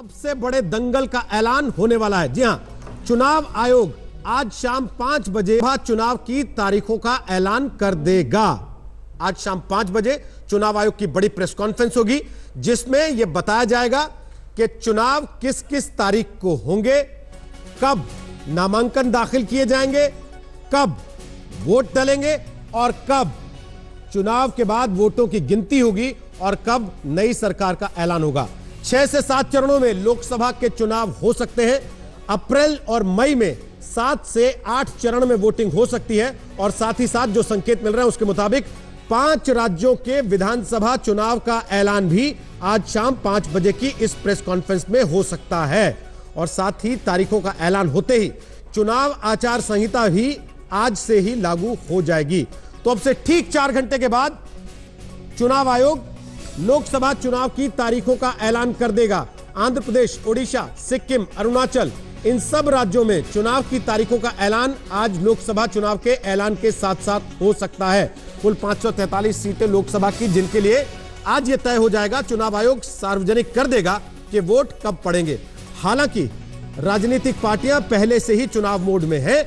सबसे बड़े दंगल का ऐलान होने वाला है। जी हां, चुनाव आयोग आज शाम 5 बजे चुनाव की तारीखों का ऐलान कर देगा। आज शाम 5 बजे चुनाव आयोग की बड़ी प्रेस कॉन्फ्रेंस होगी, जिसमें यह बताया जाएगा कि चुनाव किस किस तारीख को होंगे, कब नामांकन दाखिल किए जाएंगे, कब वोट डलेंगे और कब चुनाव के बाद वोटों की गिनती होगी और कब नई सरकार का ऐलान होगा। 6 से 7 चरणों में लोकसभा के चुनाव हो सकते हैं। अप्रैल और मई में 7 से 8 चरण में वोटिंग हो सकती है और साथ ही साथ जो संकेत मिल रहे हैं उसके मुताबिक 5 राज्यों के विधानसभा चुनाव का ऐलान भी आज शाम 5 बजे की इस प्रेस कॉन्फ्रेंस में हो सकता है। और साथ ही तारीखों का ऐलान होते ही चुनाव आचार संहिता भी आज से ही लागू हो जाएगी। तो अब से ठीक 4 घंटे के बाद चुनाव आयोग लोकसभा चुनाव की तारीखों का ऐलान कर देगा। आंध्र प्रदेश, ओडिशा, सिक्किम, अरुणाचल, इन सब राज्यों में चुनाव की तारीखों का ऐलान आज लोकसभा चुनाव के ऐलान के साथ साथ हो सकता है। कुल 543 सीटें लोकसभा की, जिनके लिए आज यह तय हो जाएगा, चुनाव आयोग सार्वजनिक कर देगा कि वोट कब पड़ेंगे। हालांकि राजनीतिक पार्टियां पहले से ही चुनाव मोड में हैं।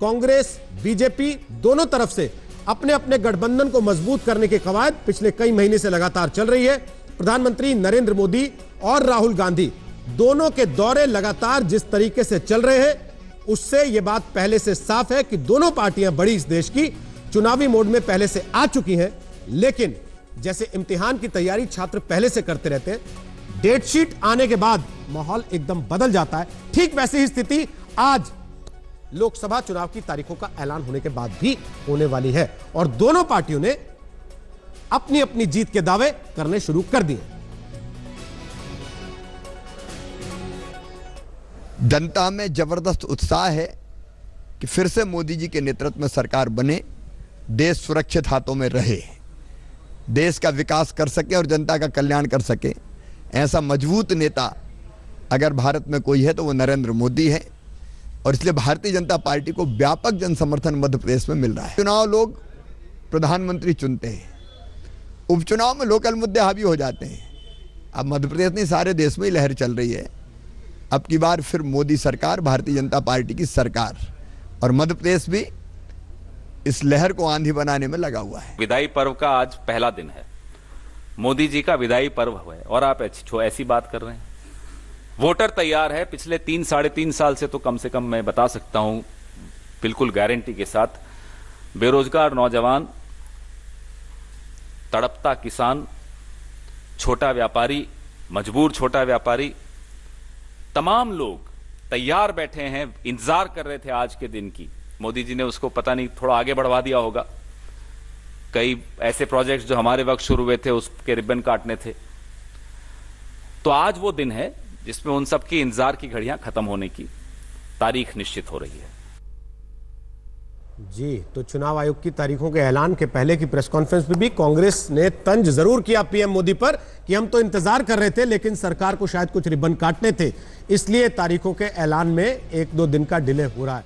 कांग्रेस, बीजेपी दोनों तरफ से अपने अपने गठबंधन को मजबूत करने की कवायद पिछले कई महीने से लगातार चल रही है। प्रधानमंत्री नरेंद्र मोदी और राहुल गांधी दोनों के दौरे लगातार जिस तरीके से चल रहे हैं, उससे यह बात पहले से साफ है कि दोनों पार्टियां बड़ी इस देश की चुनावी मोड में पहले से आ चुकी हैं। लेकिन जैसे इम्तिहान की तैयारी छात्र पहले से करते रहते हैं, डेट शीट आने के बाद माहौल एकदम बदल जाता है। ठीक वैसी ही स्थिति आज लोकसभा चुनाव की तारीखों का ऐलान होने के बाद भी होने वाली है और दोनों पार्टियों ने अपनी अपनी जीत के दावे करने शुरू कर दिए। जनता में जबरदस्त उत्साह है कि फिर से मोदी जी के नेतृत्व में सरकार बने, देश सुरक्षित हाथों में रहे, देश का विकास कर सके और जनता का कल्याण कर सके। ऐसा मजबूत नेता अगर भारत में कोई है तो वो नरेंद्र मोदी है और इसलिए भारतीय जनता पार्टी को व्यापक जन समर्थन मध्य प्रदेश में मिल रहा है। चुनाव लोग प्रधानमंत्री चुनते हैं, उपचुनाव में लोकल मुद्दे हावी हो जाते हैं। अब मध्य प्रदेश नहीं, सारे देश में ही लहर चल रही है। अब की बार फिर मोदी सरकार, भारतीय जनता पार्टी की सरकार, और मध्य प्रदेश भी इस लहर को आंधी बनाने में लगा हुआ है। विदाई पर्व का आज पहला दिन है, मोदी जी का विदाई पर्व है और आप ऐसी बात कर रहे हैं। वोटर तैयार है। पिछले 3-3.5 साल से तो कम से कम मैं बता सकता हूं बिल्कुल गारंटी के साथ, बेरोजगार नौजवान, तड़पता किसान, छोटा व्यापारी, मजबूर छोटा व्यापारी, तमाम लोग तैयार बैठे हैं, इंतजार कर रहे थे आज के दिन की। मोदी जी ने उसको पता नहीं थोड़ा आगे बढ़वा दिया होगा। कई ऐसे प्रोजेक्ट्स जो हमारे वक्त शुरू हुए थे उसके रिबन काटने थे। तो आज वो दिन है जिसमें उन सब की इंतजार की घड़ियां खत्म होने की तारीख निश्चित हो रही है। जी, तो चुनाव आयोग की तारीखों के ऐलान के पहले की प्रेस कॉन्फ्रेंस में भी कांग्रेस ने तंज जरूर किया पीएम मोदी पर कि हम तो इंतजार कर रहे थे, लेकिन सरकार को शायद कुछ रिबन काटने थे, इसलिए तारीखों के ऐलान में 1-2 दिन का डिले हो रहा है।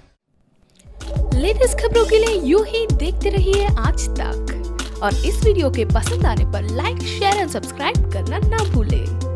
लेटेस्ट खबरों के लिए यूं ही देखते रहिए आज तक, और इस वीडियो के पसंद आने पर लाइक, शेयर एंड सब्सक्राइब करना ना भूलें।